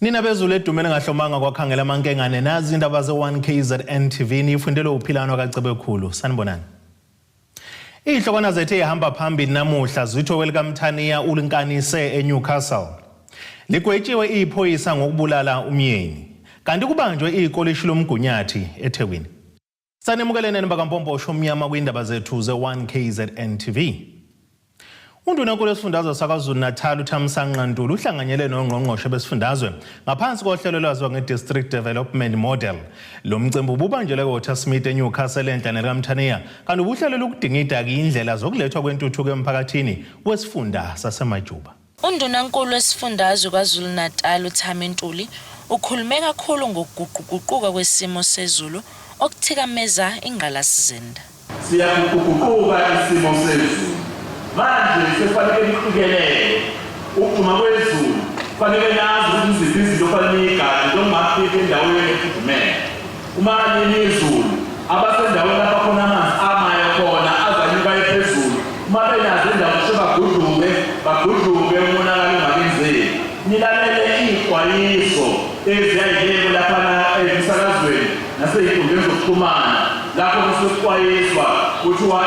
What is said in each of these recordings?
Nina bezulu edumene ngahlomanga kwakhangela amankengane nazi indaba ze1KZN TV nifundele uphilano kaCebekhulu. Sanibonani. Ihlokwana zethu ehamba phambili namuhla zitho welikaMthaniya ulinkanise eNewcastle. Ligwetshiwe iphoyisa ngokubulala umyeni. Kanti kubanjwe ikolishilo lomgunyathi eThekwini. Sanemukelene bakaMpomposho omnyama kwindaba zethu ze1KZN TV. Undunankulu wesifundazwe saKwaZulu-Natal uThamsanqa Ntuli uhlanganyele nongqongqoshe besifundazwe ngaphansi kohlelo lwaziwa nge-District Development Model. Lo mcimbi ububanjelwe eWatersmith eNewcastle enhlaneni kaMthaniya, kanti ubuhlelo lokudingida indlela zokulethwa kwentuthuko emphakathini wesifunda saseMajuba. Undunankulu wesifundazwe kwaZulu-Natal uThami Ntuli ukhulume kakhulu ngokuguquguquka kwesimo sezulu okuthikameza ingqalasizinda. Siyaguquguquka isimo sezulu. Manje sefanele iqikelele ukujuma kwezulu fanele nazi ukuthi izinto fanele igadi njengomaphika endaweni efudumele. Uma lezulu abasendaweni lapha khona amanzi amayo khona azanyuka ephezulu. Uma benazo indawo bagudluke umonakalo ungakenzeki. Nilalele ixwayiso eziyayileko lapha emsakazweni nasey'nkundleni zokuxhumana lapho kusokuxwayiswa kuthiwa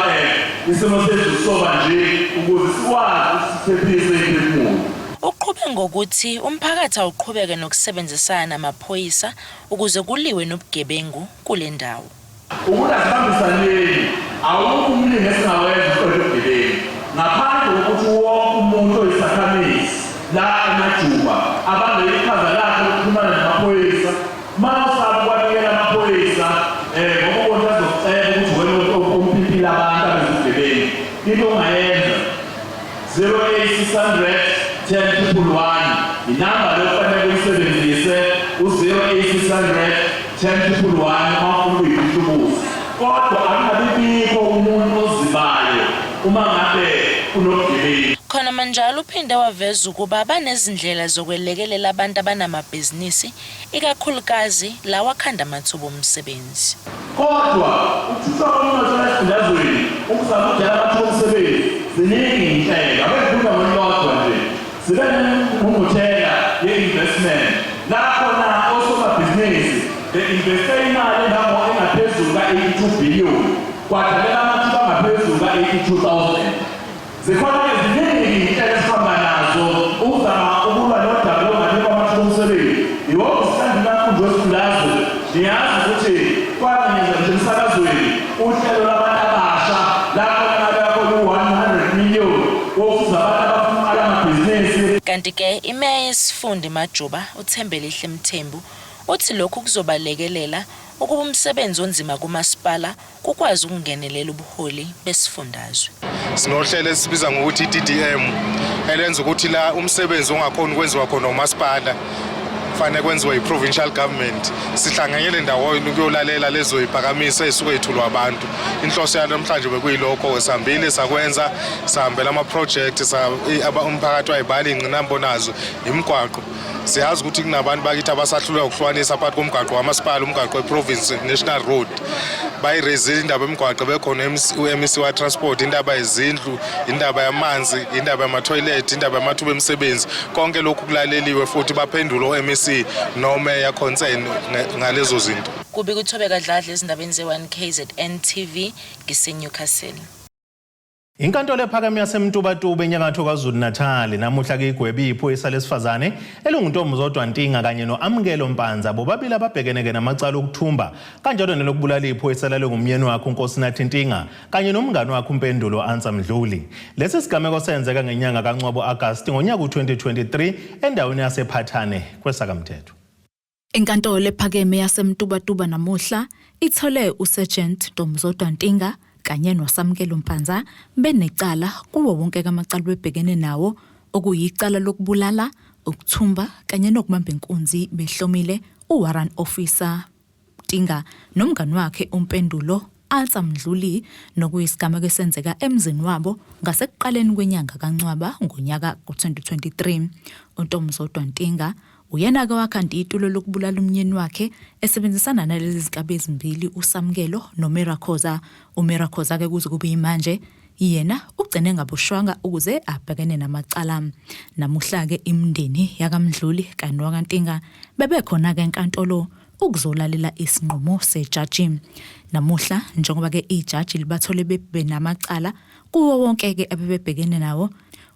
isimo sezulu soba nje ukuze sikwazi ukuphephisa imphefumulo. Uqhube ngokuthi umphakathi awuqhubeke nokusebenzisana namaphoyisa ukuze kuliwe nobugebengu kule ndawo. Ukungasibambisaneni awukho umlimi esingawenza ubugebengu ngaphandle kokuthi wonke umuntu oyisakhamisi la eMajuba abambe iqhaza lakhe lokuxhumana namaphoyisa. Mawusabe kwanikela amaphoyisa ngokubona azocela ukuthi wena umphipila abantu abezigebengu into ongayenza 08600 10 inamba lokufanele uyisebenzise u-08600 10 mawufuna uyihlubuza. Kodwa akungabibikho umuntu ozibayo uma ngabe unobugebengu. Khona manjalo uphinde waveza ukuba banezindlela zokwelekelela abantu abanamabhizinisi ikakhulukazi lawa akhanda amathuba omsebenzi. Kodwa ukuthuthwa komnotho esifundazweni ukuzama ukudala amathuba omsebenzi ziningi inhlelo abekhuluma ngolodwa nje sibe nengqungquthela ye-investment lapho na osomabhizinisi be-investe imali engaphezulu ka-82 billion kwadalela amathuba angaphezulu ka-82,000. Zikhona eziningi inhlelo esihamba nazo ukuzama ukulwa nodaba longanikwa amathuba omsebenzi. Iwonke usihlangana kakhulu wesifundazwe niyazi ukuthi kwanyenza nje emsakazweni uhlelo labantu abasha lapho nakho 100 million wokuza abantu abafuna amabhizinisi. Kanti ke imeya yesifunda eMajuba uThembelihle Mthembu uthi lokhu kuzobalekelela ukuba umsebenzi onzima kumasipala kukwazi ukungenelela ubuholi besifundazwe. Sinohlelo esibiza ngokuthi iDDM elenza ukuthi la umsebenzi ongakhona ukwenziwa khona umasipala fanele kwenziwe i-provincial government. Sihlanganyele ndawonye ukuyolalela lezo iphakamiso ezisuke ithulwa abantu. Inhloso yanamhlanje bekuyilokho sihambile sakwenza sihambela ama-project umphakathi wayibhala ingcinambo nazo imigwaqo. Siyazi ukuthi kunabantu bakithi abasahlulwa ukuhlukanisa phakathi komgaqo wamasipala umgaqo weprovince national road. Bayirezile indaba emigwaqo bekhona uMC wa transport, indaba yezindlu, indaba yamanzi, indaba yama-toilet, indaba yamathuba emisebenzi. Konke lokhu kulaleliwe futhi baphendula oMC noma ya concern ngalezo zinto. Kubi kuthobeka dladla ezindabeni ze1KZN TV ngiseNewcastle. Inkantolo ephakeme yaseMtubatuba enyakatho kwaZulu-Natal namuhla ke igwebi iphoyisa lesifazane elunguNtombi Ntinga kanye noAmkelo Mpanza bobabili ababhekeneke namacala okuthumba kanjalo nelokubulala iphoyisa lale ngumyeni wakhe uNkosinathi Ntinga kanye nomngane wakhe uMpendulo Ansa Mdluli. Lesi sigameko senzeka ngenyanga kaNcwaba August ngonyaka u2023 endaweni yasePhathane kwesakamthetho. Inkantolo ephakeme yaseMtubatuba namuhla ithole uSergeant Ntombi Ntinga kanye noSamkelo Mpanza benecala kuwo wonke amacala bebhekene nawo okuyicala lokubulala, ukuthumba kanye nokubamba inkunzi behlomile uwarrant officer Ntinga nomngane wakhe uMpendulo Ansa Mdluli nokuyisigameko esenzeka emzini wabo ngasekuqaleni kwenyanga kaNcwaba ngonyaka ku2023. uNtombi Ntinga uyena-ke wakhanda itulo lokubulala umyeni wakhe esebenzisana nalezi zigaba ezimbili uSamkelo noMirakhoza. uMirakhoza-ke kuze kube yimanje yena ugcine ngabushwanga ukuze abhekene namacala. Namuhla ke imndeni yakaMdluli kanye nowakantinga bebekhona ke enkantolo ukuzolalela isinqumo sejaji. Namuhla njengoba ke ijaji libathole bebe namacala kuwo wonke ke abebebhekene nawo,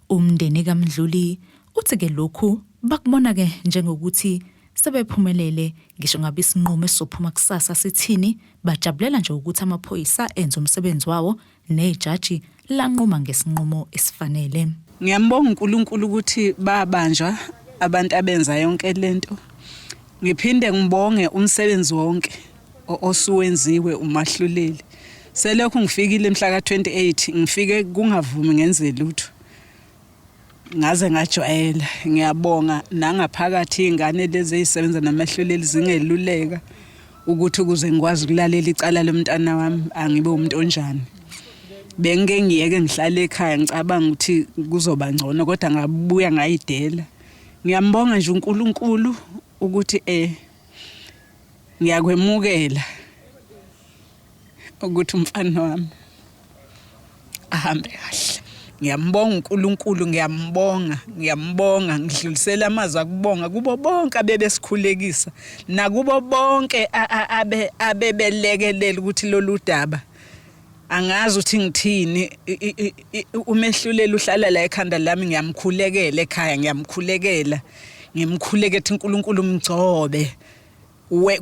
umndeni kaMdluli uthi ke lokhu bakubona ke njengokuthi sebephumelele, ngisho ngabe isinqumo esizophuma kusasa sithini, bajabulela nje ukuthi amaphoyisa enza umsebenzi wawo nejaji lanquma ngesinqumo esifanele. Ngiyambonga uNkulunkulu ukuthi babanjwa abantu abenza yonke lento. Ngiphinde ngibonge umsebenzi wonke osuwenziwe uMahluleli. Selokhu ngifikile mhla ka28 ngifike kungavumi ngenze lutho. Ngaze ngajwayela. Ngiyabonga nangaphakathi ingane lezi ezisebenza naMahluleli zingeluleka ukuthi ukuze ngikwazi ukulalela icala lomntana wami angibe umuntu onjani. Bengeke ngiyeke ngihlale ekhaya ngicabanga ukuthi kuzoba ngcono kodwa ngabuya ngayidela. Ngiyambonga nje uNkulunkulu ukuthi ngiyakwemukela ukuthi umfana wami ahambe kahle. Ngiyambonga uNkulunkulu, ngiyambonga ngidlulisela amazwi akubonga kubo bonke abebesikhulekisa nakubo bonke abebelekelela ukuthi lolu daba angazi ukuthi ngithini. Umehluleli uhlala la ekhanda lami, ngiyamkhulekela ekhaya, ngimkhulekela ethi uNkulunkulu umgcobe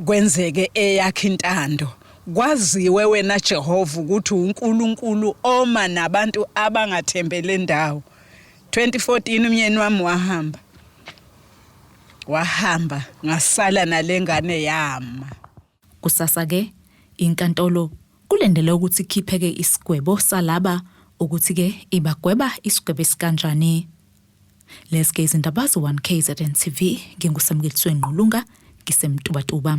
kwenzeke eyakhe intando. Kwaziwe wena Jehova ukuthi uNkulunkulu oma nabantu abangathembele ndawo. 2014 umyeni wami wahamba ngasala nalengane yama. Kusasa ke inkantolo kulendele ukuthi ikhipheke isigwebo salaba ukuthi ke ibagweba isigwebo esikanjani. Leske izindaba zo1KZN TV, nginguSamkeliswe Nqulunga, ngisemtubatuba.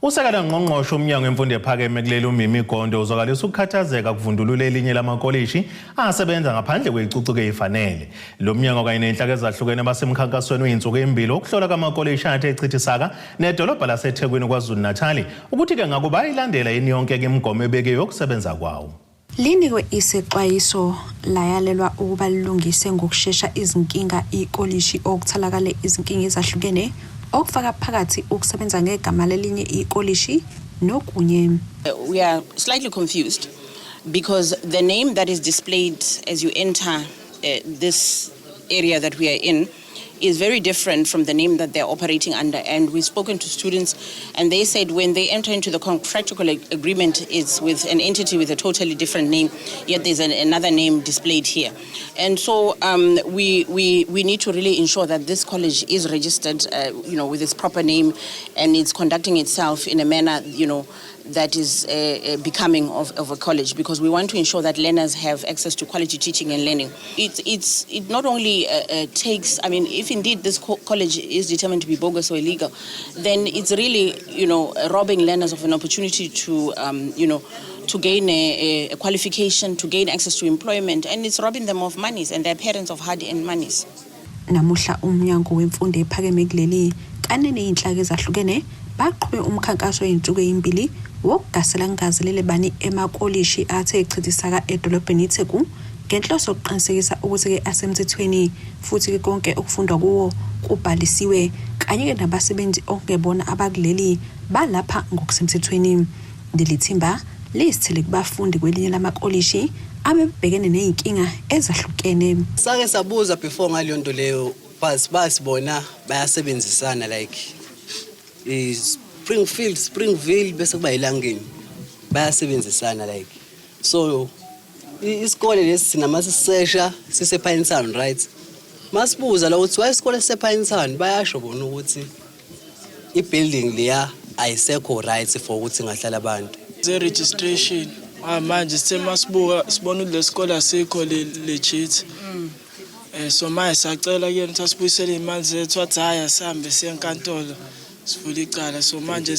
Usekela ngqongqoshe umnyango wemfundo ephakeme kuleli uMimi Gondo uzokalisa ukukhathazeka kuvundulula elinye lamakolishi asebenza ngaphandle kwezicucuko ezifanele. Lo mnyango kanye nenhlaka ezahlukene basemkhankasweni oyinsuku embili okuhlola kwamakolishi athe echithisaka nedolobha laseThekwini KwaZulu-Natal ukuthi ke ngakuba ilandela yini yonke imigomo ebekiwe yokusebenza kwawo. Linikwe isexwayiso layalelwa ukuba lilungise ngokusheshsha izinkinga ikolishi okuthalakale izinkinga ezahlukene okufaka phakathi ukusebenza ngegama lelinye ikolishi nokunye. We are slightly confused because the name that is displayed as you enter this area that we are in is very different from the name that they're operating under. And we've spoken to students and they said when they enter into the contractual agreement, it's with an entity with a totally different name, yet there's another name displayed here. And so we need to really ensure that this college is registered, with its proper name and it's conducting itself in a manner, that is becoming of a college, because we want to ensure that learners have access to quality teaching and learning. It not only takes, if indeed this college is determined to be bogus or illegal, then it's really, robbing learners of an opportunity to, to gain a qualification, to gain access to employment, and it's robbing them of monies and their parents of hard-earned monies. Namuhla umnyango wemfundo ephakeme kuleli kanye nezinhlaka ezahlukene baqhube umkhankaso oyinsuku ezimbili wokugasela ngazelele bani emakolishi athe echithisaka edolobheni iTheku ngenhloso yokuqinisekisa ukuthi ke asemthethweni futhi ke konke okufundwa kuwo kubhalisiwe kanye ke nabasebenzi okungebona abakuleli balapha ngokusemthethweni. Ndilithimba lisithele kubafundi kwelinye lamakolishi abebhekene nezinkinga ezahlukene. Sake sabuza before ngaleyo nto leyo basibona bayasebenzisana like Springville bese kuba ilangeni bayasebenzisana like so isikole lesi sinamasisesha sise Pine Town, right? Masibuza la ukuthi why isikole sise Pine Town bayasho bona ukuthi ibuilding leya ayisekho right for ukuthi ngahlala abantu. The registration manje semasibuka sibona ukuthi lesikole asikho legit. So manje sacela kuyena ukuthi asibuyisele imali zethu athi haya sihambe siye enkantolo sivule icala. So manje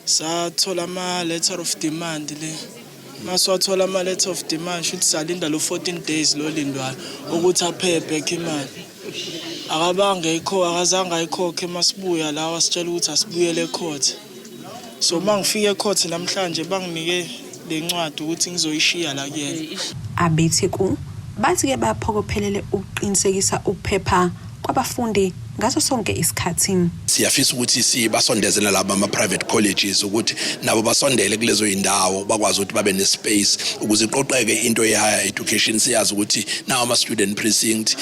sathola ama letter of demand le. Maswathola ama letter of demand should salinda lo 14 days lo lindwayo ukuthi aphephe imali. Akazange ayikhokhe masibuya la wasitshela ukuthi asibuyele ecourt. So mangifike ecourt namhlanje banginike lencwadi ukuthi ngizoyishiya la kuyena. abeTheku bathi-ke baphokophelele ukuqinisekisa ukuphepha kwabafundi ngaso sonke isikhathi. Siyafisa ukuthi sibasondezele laba ama-private colleges ukuthi nabo basondele kulezo indawo bakwazi ukuthi babe ne-space ukuze iqoqeke into ye-higher education. Siyazi ukuthi nawo ama-student precinct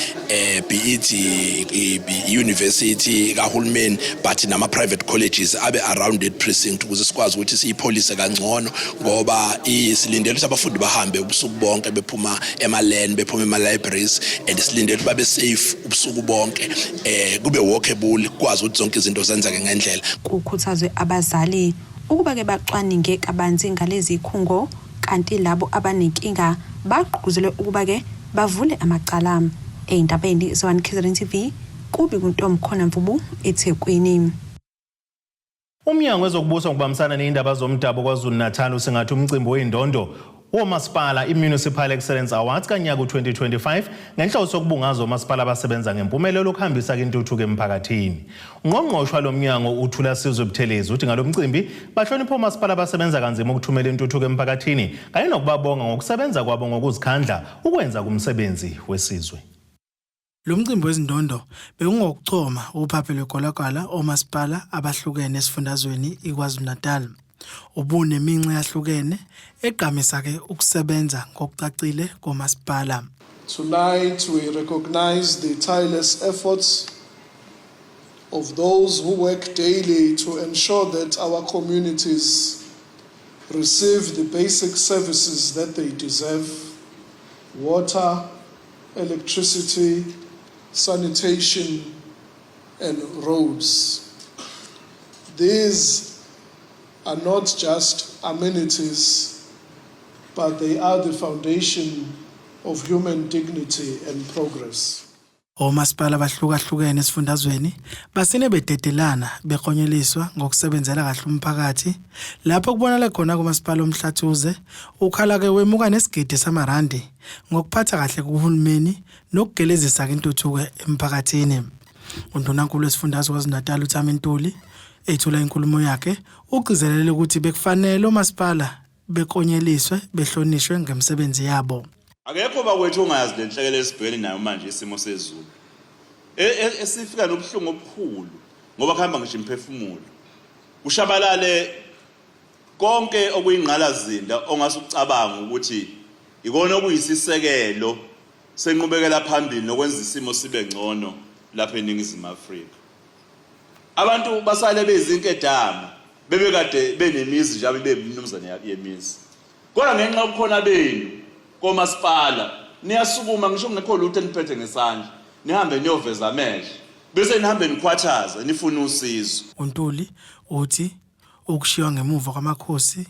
be it i-university kahulumeni but nama-private colleges abe around that precinct ukuze sikwazi ukuthi siyipholise kangcono ngoba silindele ukuthi abafundi bahambe ubusuku bonke bephuma ema-land bephuma ema-libraries and silindele ukuthi babe safe ubusuku bonke kube walkable kwazi ukuthi zonke izinto zenzeke ngendlela. Kukhuthazwe abazali ukuba ke bacwaninge kabanzi ngalezi ikhungo kanti labo abanenkinga bagqugquzelwe ukuba ke bavule amacala. Eyindabeni ze-One KZN TV kubi kuntombi khona Mvubu eThekwini. Umnyango wezokubusa ngokubambisana neindaba zomdabu KwaZulu-Natal usengathi umcimbi weindondo womasipala i-Municipal Excellence Awards kanyaka u-2025 ngenhloso sokubungaza omasipala abasebenza ngempumelelo ukuhambisa intuthuko emphakathini. Ungqongqoshe lomnyango uThulasizwe Buthelezi uthi ngalomcimbi bahlonipha omasipala abasebenza kanzima ukuthumela intuthuko emphakathini kanye nokubabonga ngokusebenza kwabo ngokuzikhandla ukwenza kumsebenzi wesizwe. Lo mcimbi wezindondo bekungokuchoma uphaphe lwegolagala omasipala abahlukene esifundazweni iKwaZulu-Natal. Ubune iminxa yahlukene egqamisa ke ukusebenza ngokucacile komasipala. Tonight we recognize the tireless efforts of those who work daily to ensure that our communities receive the basic services that they deserve: water, electricity, sanitation, and roads. These are not just amenities, but they are the foundation of human dignity and progress. Omasipala abahlukahlukene esifundazweni basine bededelana bekhonyeliswa ngokusebenzela kahle umphakathi lapho kubonala khona kumasipala omhlathuze ukhala ke wemuka nesigidi samarandi ngokuphatha kahle kuhulumeni nokugelezisa intuthuko emphakathini. Undunankulu wesifundazwe KwaZulu-Natal uThami Ntuli ethula inkulumo yakhe ugcizelele ukuthi bekufanele omasipala bekonyeliswe behlonishwe ngemsebenzi yabo. Akekho bakwethu ongayazi lenhlekele esibhekene nayo manje isimo sezulu. Esifika nobuhlungu obukhulu ngoba kuhamba ngisho imphefumulo. Ushabalale konke okuyingqalazinda ongase ucabanga ukuthi ikona okuyisisekelo senqubekela phambili nokwenza isimo sibe ngcono lapha eNingizimu Afrika. Abantu basale bezinkedama bebekade benemizi nje bebemnumzane yemizi. Kodwa ngenxa yokukhona benu komasipala niyasukuma ngisho ngekho lutho eniphethe ngesandla nihambe niyoveza amehlo bese nihambe nikhwathaza nifuna usizo. uNtuli uthi ukushiya ngemuva kwamakhosi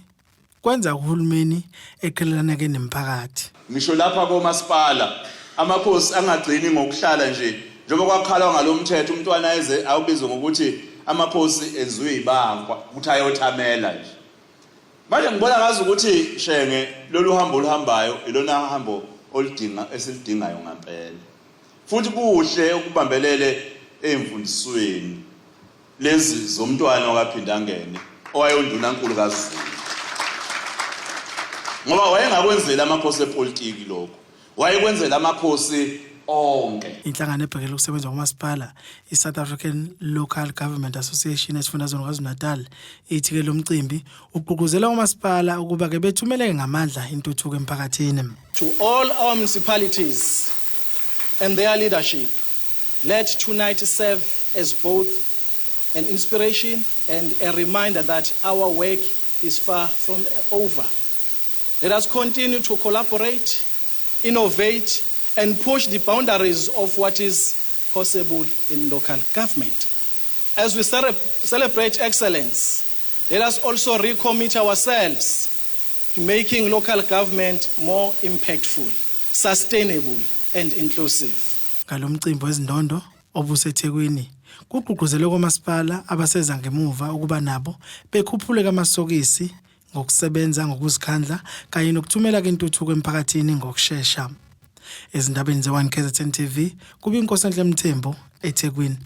kwenza uhulumeni eqhelelana ke nemphakathi. Ngisho lapha komasipala amakhosi angagcini ngokuhlala nje njengoba kwakhalwa ngalomthetho umntwana eze awubizwe ngokuthi amakhosi enziwe ibankwa ukuthi ayothamela nje. Manje ngibona ngazi ukuthi shenge lolu hambo oluhambayo ilona hambo oludinga esilidingayo ngempela. Futhi kuhle ukubambelele emfundisweni lezi zomntwana wakaphinda ngene owayondunankulu kaZulu. Ngoba wayengakwenzela amakhosi epolitiki lokho. Wayekwenzela amakhosi onke. Inhlangano ebhekele ukusebenza kwamasipala iSouth African Local Government Association esifundazweni KwaZulu-Natal ithi ke lo mcimbi ugqugquzela kwamasipala ukuba ke bethumele ngamandla intuthuko emphakathini. To all our municipalities and their leadership, let tonight serve as both an inspiration and a reminder that our work is far from over. Let us continue to collaborate, innovate, and push the boundaries of what is possible in local government. As we celebrate excellence, let us also recommit ourselves to making local government more impactful, sustainable, and inclusive. Ngalo mcimbi wezindondo obuseThekwini kugqugquzelwe kwamasipala abaseza ngemuva ukuba nabo bekhuphule amasokisi ngokusebenza ngokuzikhandla kanye nokuthumela intuthuko emphakathini ngokusheshsha. Ezindabeni ze-One KZN TV kuba iNkosi Mthembu eThekwini.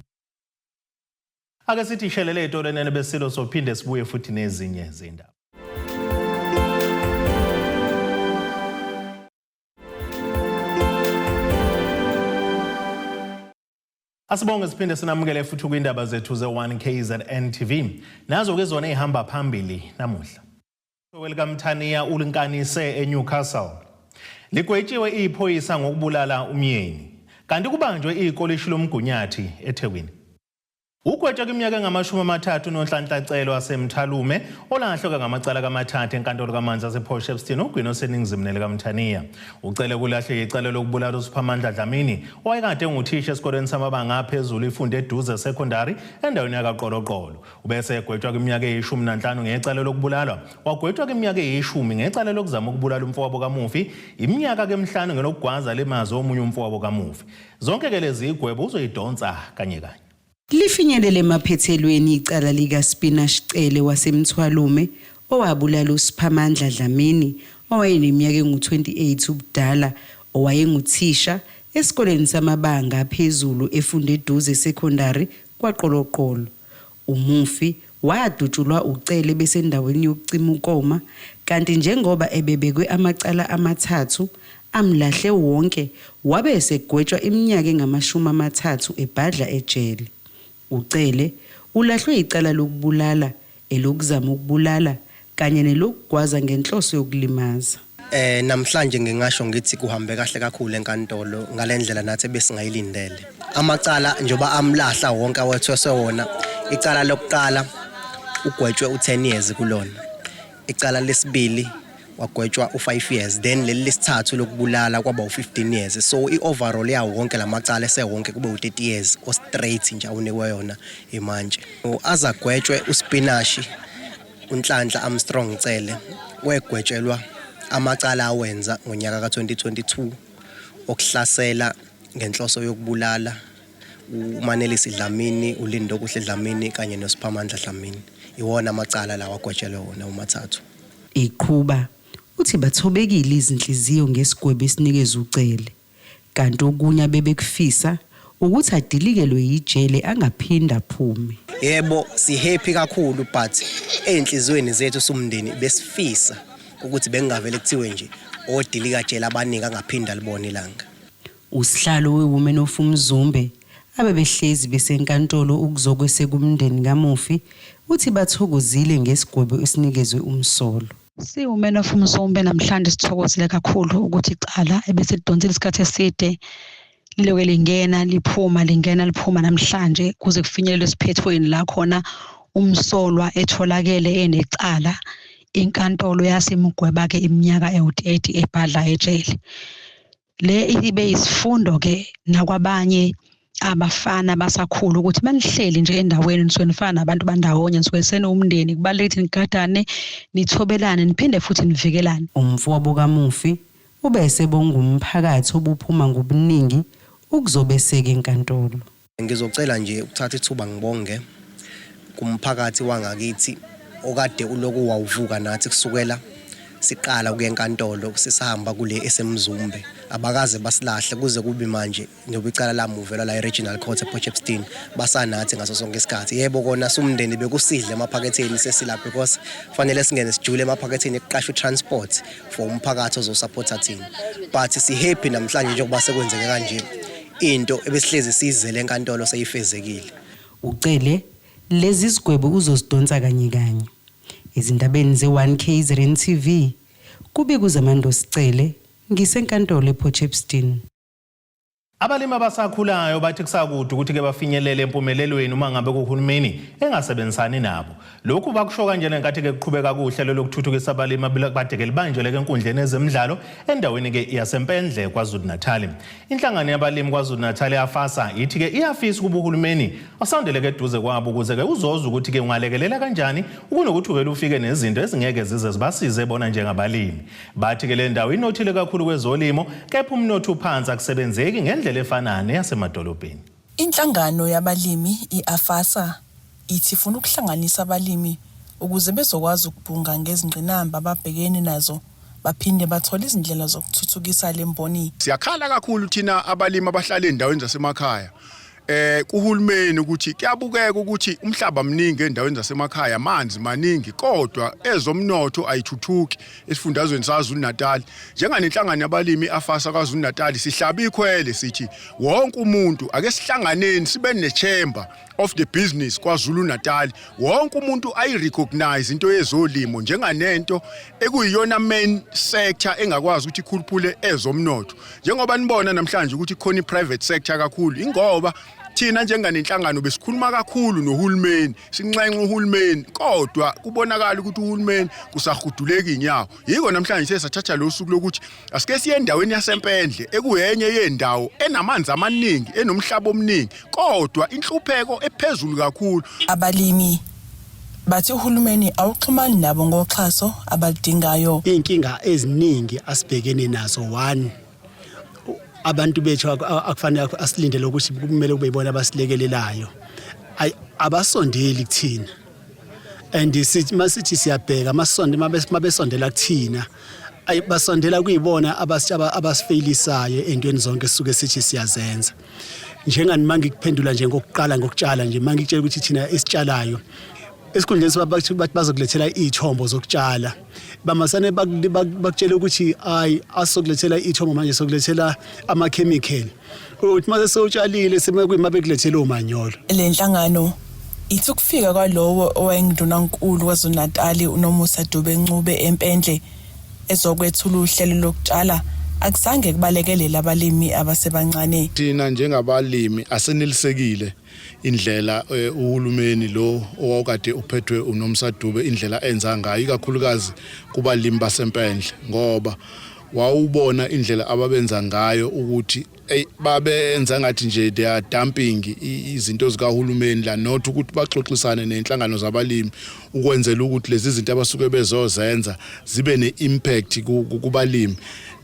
Ake sithi ishelele eTolenene besilo sophinde sibuye futhi nezinye izindaba. Asibonge siphinde sinamukele futhi kwindaba zethu ze1KZN TV. Nazo ke zona ehamba phambili namuhla. Welcome Mthaniya ulinkanise eNewcastle. Ligwetshiwe iphoyisa ngokubulala umyeni. Kanti kubanjwe ikolishi lomgunyathi eThekwini. Ugwetshwa kwiminyaka engama-30 noNhlanhla waseMthalume olahloka ngamacala kamathathu enkantolo kaManzi yasePort Shepstone ugwino seningizimu nelikaMthaniya. Ucele kulahle icala lokubulala uSiphamandla Dlamini owayekade enguthisha esikoleni samabanga aphezulu ifunde eduze secondary endaweni yakaqoloqolo. Ubese egwetshwa kwiminyaka eyi-15 ngecala lokubulalwa. Wagwetshwa kwiminyaka eyi-10 ngecala lokuzama ukubulala umfowabo kaMufi, iminyaka ke-5 ngelokugwaza lemazi omunye umfowabo kaMufi. Zonke ke lezi igwebo uzoyidonsa kanye kanye. Lifinyelele emaphethelweni icala lika Spinash Cele waseMthwalume owabulala uSiphamandla Dlamini owayeneminyaka engu-28 ubudala owayenguthisha esikoleni samabanga aphezulu efunde eduze secondary kwaQoloqolo. Umufi wadutshulwa uCele besendaweni yokucima ukoma kanti njengoba ebebekwe amacala amathathu amlahle wonke wabe esegwetshwa iminyaka engama-30 ebhadla ejele. Ucele ulahlwe icala lokubulala, elokuzama ukubulala kanye nelokugwaza ngenhloso yokulimaza. Namhlanje ngingasho ngithi kuhambe kahle kakhulu enkantolo ngalendlela nathi besingayilindele. Amacala njoba amlahla wonke awethweswe wona. Icala lokuqala ugwetshwe u10 years kulona. Icala lesibili wagwetshwa u5 years, then leli lesithathu lokubulala kwaba u15 years. So i-overall yawo wonke lamacala esewonke kube u30 years o straight nje awunikwe yona imanje. Azagwetshwe uSpinash uNhlanhla Armstrong Cele wegwetshelwa amacala awenza ngonyaka ka2022 okuhlasela ngenhloso yokubulala uManelisi Dlamini, uLindo Kuhle Dlamini kanye noSiphamandla Dlamini. Iwona amacala lawa agwetshelwe wona umathathu. Iqhuba uthi bathobekile izinhliziyo ngesigwebo esinikeza uCele kanti okunye bebekufisa ukuthi adilikelwe yijele angaphinda aphume. Yebo sihappy kakhulu but enhlizweni zethu somndeni besifisa ukuthi bengavele kuthiwe nje odilika jele abanika angaphinda libone ilanga. Usihlalo weWomen of Umzumbe abebehlezi besenkantolo ukuzokweseka umndeni kaMufi uthi bathokozile ngesigwebo esinikezwe umsolo. SiWomen of Umzumbe namhlanje sithokozile kakhulu ukuthi icala ebese lidonsile isikhathi eside liloke lingena liphuma namhlanje kuze kufinyelele esiphethweni la khona umsolwa etholakele enecala inkantolo yasemgweba ke iminyaka ewu30 ebhadla ejele. Le ibe isifundo ke nakwabanye abafana basakhulu ukuthi manihleli nje endaweni nisuke nifana nabantu bandawonye nisuke senomndeni kubalulekile nigadane nithobelane niphinde futhi nivikelane. Umfowabo kaMufi ubese bonga umphakathi obuphuma ngobuningi ukuzobeseka enkantolo. Ngizocela nje ukuthatha ithuba ngibonge kumphakathi wangakithi okade uloku wawuvuka nathi kusukela siqala kuye enkantolo sisahamba kule esemzumbe abakaze basilahle kuze kube manje njengoba icala lamuvela la eRegional Court ePort Shepstone basanathi ngaso sonke isikhathi. Yebo kona somndeni bekusidle emaphaketheni sesilapha because fanele singene sijule emaphaketheni ekuqasha transport for umphakathi ozosupporta thina, but si happy namhlanje njengoba sekwenzeke kanje into ebesihlezi sizele enkantolo seyifezekile. Ucele lezi sigwebo uzozidonsa kanye kanye. Izindabeni ze1KZN TV kube kuzamando Sicele ngisenkantolo ePort Shepstone. Abalimi abasakhulayo bathi kusakude ukuthi ke bafinyelele empumelelweni uma ngabe kuhulumeni engasebenzisani nabo. Lokhu bakusho kanjena ngenkathi ke kuqhubeka kuhlelo lokuthuthukisa abalimi abakade ke libanjwe ke enkundleni ezemidlalo endaweni ke yaseMpendle KwaZulu-Natal. Inhlangano yabalimi KwaZulu-Natal yafasa ithi ke iyafisa kuba uhulumeni asondele ke eduze kwabo ukuze ke uzoza ukuthi ke ungalekelela kanjani ukunokuthi uvele ufike nezinto ezingeke zize zibasize bona njengabalimi. Bathi ke le ndawo inothile kakhulu kwezolimo kepha umnotho uphansi akusebenzeki ngendlela efanane yasemadolobheni. Inhlangano yabalimi iAfasa ithi ifuna ukuhlanganisa abalimi ukuze bezokwazi ukubhunga ngezingqinamba ababhekene nazo baphinde bathole izindlela zokuthuthukisa lemboni. Siyakhala kakhulu thina abalimi abahlala endaweni zasemakhaya kuhulumeni ukuthi kuyabukeka ukuthi umhlaba mningi endaweni zasemakhaya amanzi maningi kodwa ezomnotho ayithuthuki esifundazweni saZulu Natal njenganenhlangano yabalimi afasa kwaZulu Natal sihlaba ikhwele sithi wonke umuntu ake sihlanganeni sibe ne-chamber of the business kwaZulu Natal wonke umuntu ayirecognize into yezolimo njenganento ekuyiyona main sector engakwazi ukuthi ikhuluphule ezomnotho njengoba nibona namhlanje ukuthi khona i-private sector kakhulu ingoba thina njenganenhlangano besikhuluma kakhulu nohulumeni sinxenxa uhulumeni kodwa kubonakala ukuthi uhulumeni kusahuduleka inyawo yiko namhlanje sesathatha lo suku lokuthi asike siye endaweni yasempendle ekuyenye yendawo enamanzi amaningi enomhlaba omningi kodwa inhlupheko ephezulu kakhulu abalimi bathi uhulumeni awuxhumani nabo ngoxhaso abalidingayo inkinga eziningi asibhekene nazo one abantu bethu akufanele asilindele ukuthi kumele kube yibona abasilekelelayo abasondeli kuthina and sithi masithi siyabheka mabesondela kuthina basondela kuyibona abasifailisayo entweni zonke sisuke sithi siyazenza njengani mangikuphendula nje ngokuqala ngokutshala nje mangikutshela ukuthi thina esitshalayo esikhundleni bathi bazokulethela izithombo zokutshala bamasane bakutshela ukuthi hayi asokulethela izithombo manje sokulethela ama-chemical uthi mase sewutshalile semekuyima bekulethela umanyolo lenhlangano ithi ukufika kwalowo owayenguNdunankulu kwaZulu Natal uNomusa Dube Ncube empendle ezokwethula uhlelo lokutshala akusange kubalekelela abalimi abasebancane thina njengabalimi asenelisekile indlela uhulumeni lo owakade uphethwe uNomusa Dube indlela enza ngayo ikakhulukazi kubalimi basempendle ngoba wawubona indlela ababenza ngayo ukuthi babenza ngathi nje they are dumping izinto zikahulumeni la not ukuthi baxoxisane nenhlangano zabalimi ukwenzela ukuthi lezi zinto abasuke bezozenza zibe neimpact kubalimi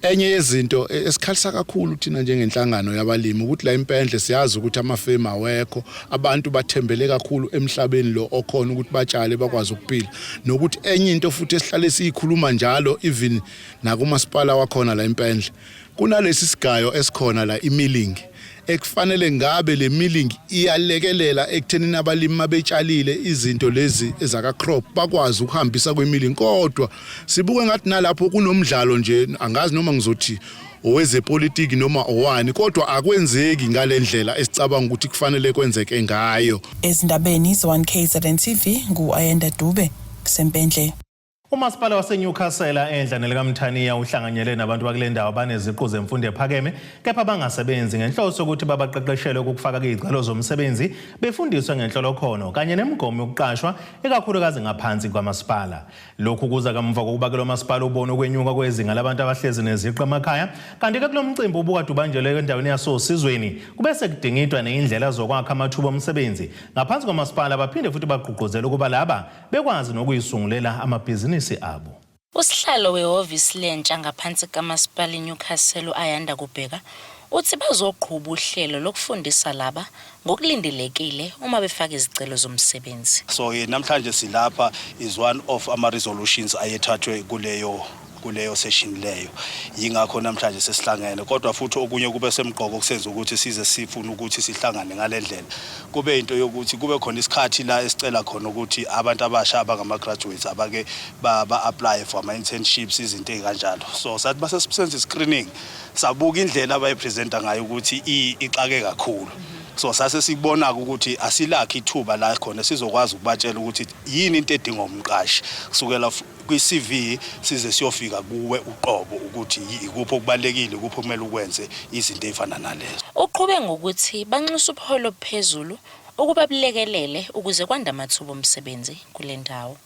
enye yezinto esikhalisa kakhulu thina njengenhlangano yabalimi ukuthi la impendle siyazi ukuthi amafema awekho abantu bathembele kakhulu emhlabeni lo okhona ukuthi batshale bakwazi ukuphila nokuthi enye into futhi esihlale siyikhuluma njalo even nakumasipala wakhona la impendle kunalesi sigayo esikhona la imilling ekufanele ngabe le milling iyalekelela ekuthenini abalimi mabetshalile izinto lezi ezaka crop bakwazi ukuhambisa kwemilling kodwa sibuke ngathi nalapho kunomdlalo nje angazi noma ngizothi owezepolitiki noma owani kodwa akwenzeki ngalendlela esicabanga ukuthi kufanele kwenzeke ngayo ezindabeni zo1KZN TV nguAyanda Dube kusempendle Umasipala waseNewcastle endla likaMthaniya uhlanganyele nabantu bakule ndawo baneziqu zemfundo ephakeme kepha bangasebenzi ngenhloso ukuthi babaqeqeshele ukufaka izicelo zomsebenzi befundiswe ngenhlolokhono kanye nemigomo yokuqashwa ikakhulukazi ngaphansi kwamasipala. Lokhu kuza kamuva kokuba ke lo masipala ubone ukwenyuka kwezinga labantu abahlezi neziqu emakhaya kanti ke kulomcimbi ubukade ubanjelwe endaweni yasoSizweni kube sekudingidwa neindlela zokwakha amathuba omsebenzi ngaphansi kwamasipala baphinde futhi bagqugquzela ukuba laba bekwazi nokuyisungulela amabhizinisi abo. Usihlalo wehhovisi lentsha ngaphansi kamasipala eNewcastle uAyanda Kubheka uthi bazoqhubha uhlelo lokufundisa laba ngokulindelekile uma befaka izicelo zomsebenzi. So namhlanje silapha is one of ama resolutions ayethathwe kuleyo session leyo yingakho namhlanje sesihlangene kodwa futhi okunye kube semqoko kusenza ukuthi size sifuna ukuthi sihlangane ngalendlela kube into yokuthi kube khona isikhathi la esicela khona ukuthi abantu abasha abangama graduates abake ba apply for ama internships izinto ezikanjalo so sathi base senze screening sabuka indlela abayipresenta ngayo ukuthi ixake kakhulu so sase sikubona ukuthi asilakhi ithuba la khona sizokwazi ukubatshela ukuthi yini into edinga umqashi kusukela kwi-CV size siyofika kuwe uqobo ukuthi ikuphi okubalekile ukuphi kumele ukwenze izinto ezifana nalezo. Uqhube ngokuthi banxusa upholo phezulu ukuba bilekelele ukuze kwanda amathuba omsebenzi kule ndawo.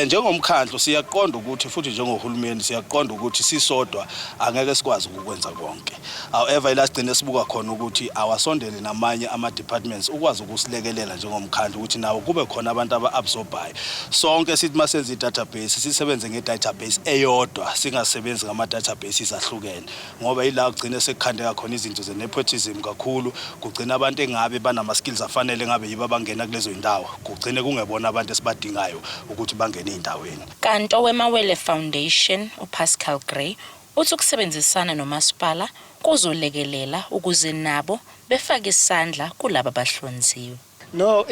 Njengomkhandlu siyaqonda ukuthi futhi njengohulumeni siyaqonda ukuthi sisodwa angeke sikwazi ukwenza konke. However ilastigcine sibuka khona ukuthi awasondele namanye ama departments ukwazi ukusilekelela njengomkhandlu ukuthi nawo kube khona abantu aba-absorbayo. Sonke sithi masenze i-database sisebenze nge-database eyodwa singasebenzi ngama-databases ahlukene ngoba yila kugcine sekukhandeka khona izinto ze-nepotism kakhulu kugcina abantu engabe banama skills afanele ngabe yiba bangena kulezo indawo kugcine kungebona abantu esibadingayo ukuthi bangene indaweni. Kanti owemawele Foundation uPascal Gray uthi ukusebenzisana nomasipala kuzolekelela ukuze nabo befaka isandla kulabo abahlonziwe. No,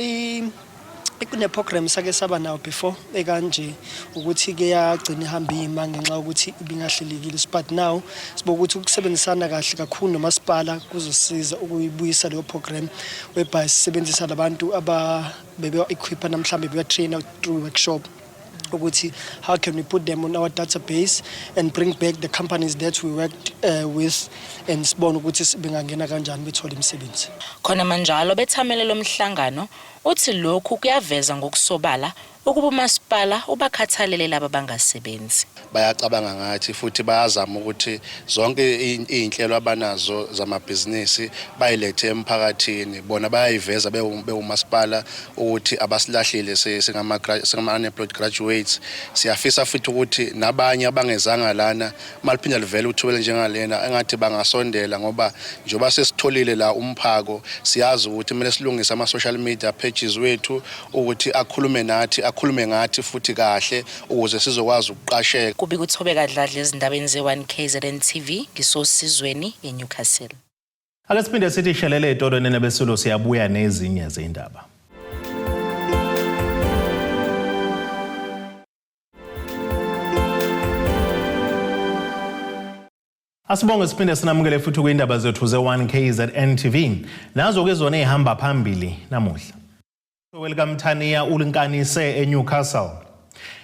kune program sake saba nawo before ekanje ukuthi ke yagcina ihamba ima ngenxa ukuthi ibingahlelekile, but now sibokuthi ukusebenzisana kahle kakhulu nomasipala kuzosiza ukuyibuyisa leyo program whereby sisebenzisa labantu ababebe equipa namhlanje bebe trainer through workshop ukuthi how can we put them on our database and bring back the companies that we worked with and sibone ukuthi bengangena kanjani bethola imisebenzi. Khona manjalo bethamele lomhlangano uthi lokhu kuyaveza ngokusobala ukuba umasipala ubakhathalele laba bangasebenzi. Bayacabanga ngathi futhi bayazama ukuthi zonke izinhlelo abanazo zamabhizinisi bayilethe emphakathini, bona bayayiveza bewumasipala ukuthi abasilahlile singama unemployed graduates. Siyafisa futhi ukuthi nabanye abangezanga lana maliphinda livele uthubele njengalena engathi bangasondela, ngoba njoba sesitholile la umphako siyazi ukuthi kumele silungise ama social media pages wethu ukuthi akhulume ngathi futhi kahle ukuze sizokwazi ukuqasheka. Kubi kuthobeka dladla ezindabeni ze1KZN TV ngisosizweni eNewcastle. Ake siphinde sithi shelele etolo nenebesulo siyabuya nezinye zeindaba. Asibonge siphinde sinamukele futhi kuyindaba zethu ze1KZN TV. Nazo ke zona ezihamba phambili namuhla. Welkamthaniya ulinkanise eNewcastle.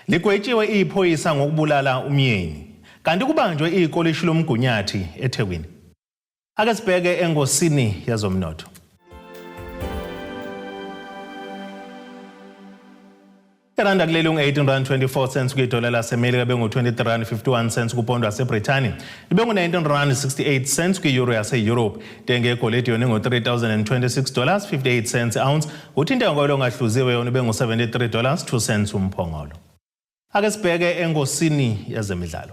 Ligwetshiwe iphoyisa ngokubulala umyeni. Kanti kubanjwe ikolishi lomgunyathi eThekwini. Ake sibheke engosini yazomnotho. Iranda kuleli ungu-18.24 kwidola laseMelika bengu-23.51 kupondo waseBrithani, libe ngu-19.68 kwi-euro yase-Europe, tenge egolide yona ingu-$3,026.58 ounce, kuthi intengo engahluziwe yona ibe ngu-$73.02 umphongolo. Ake sibheke engosini yazemidlalo.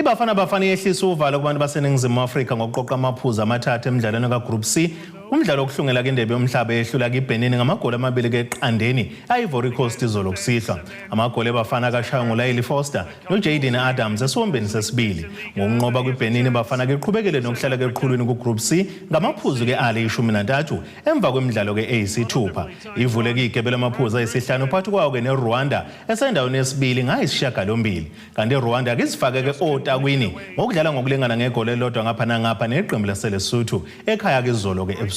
Bafana yehlisa uvalo kubantu baseNingizimu Afrika ngokuqoqa amaphuzu amathathu emidlalweni kaGroup C. Umdlalo okuhlungela indebe yomhlaba ehlula iBenin ngamagoli 2-0 Ivory Coast izolo kusihlwa. Amagoli abafana kashaya nguLayli Foster noJayden Adams esiwombeni sesibili. Ngokunqoba kwiBenin bafana keqhubekele nokuhlala eqhulwini kuGroup C ngamaphuzu Ali 13 emva kwemidlalo AC6. Ivuleke igebe lamaphuzu ayisihlanu phakathi kwawo neRwanda esendaweni yesibili ngayisishiyagalombili. Kanti iRwanda akizifake otakwini ngokudlala ngokulingana ngegoli elilodwa ngapha nangapha neqembu laseLesotho ekhaya izolo ebusuku.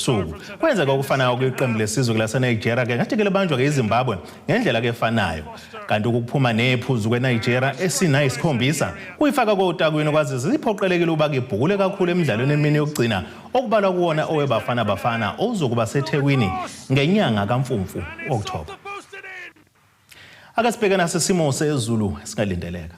Kwenzeka okufanayo kwiqembu lesizwe laseNigeria ngathi ke libanjwa ngeZimbabwe ngendlela efanayo. Kanti ukuphuma nephuzu kweNigeria esinayisikhombisa kuyifaka kotakwini kwazi ziphoqelekile ukuba ibhukule kakhulu emidlalweni emini yokugcina okubalwa kuwona owebafana ozokuba seThekwini ngenyanga kaMfumfu October. Ake sibheke nasesimo sezulu singalindeleka.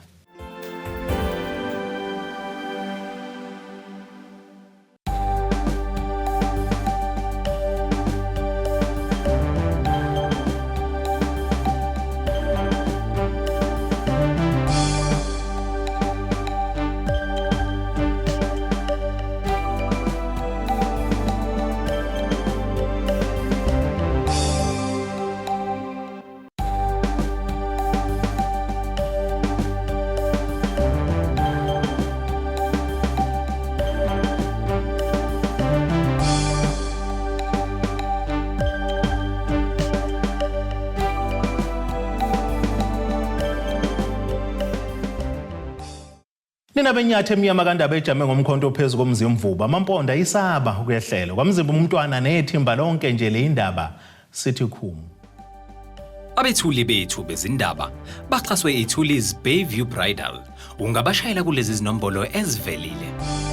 Benyathe emnyama kandaba ejame ngomkhonto phezulu komzimvuba amamponda isaba ukuyehlela kwamzimba umntwana nethimba lonke nje le indaba sithi khumu. Abethuli bethu bezindaba baxhaswe iThulis Bayview Bridal. Ungabashayela kulezi zinombolo ezivelile.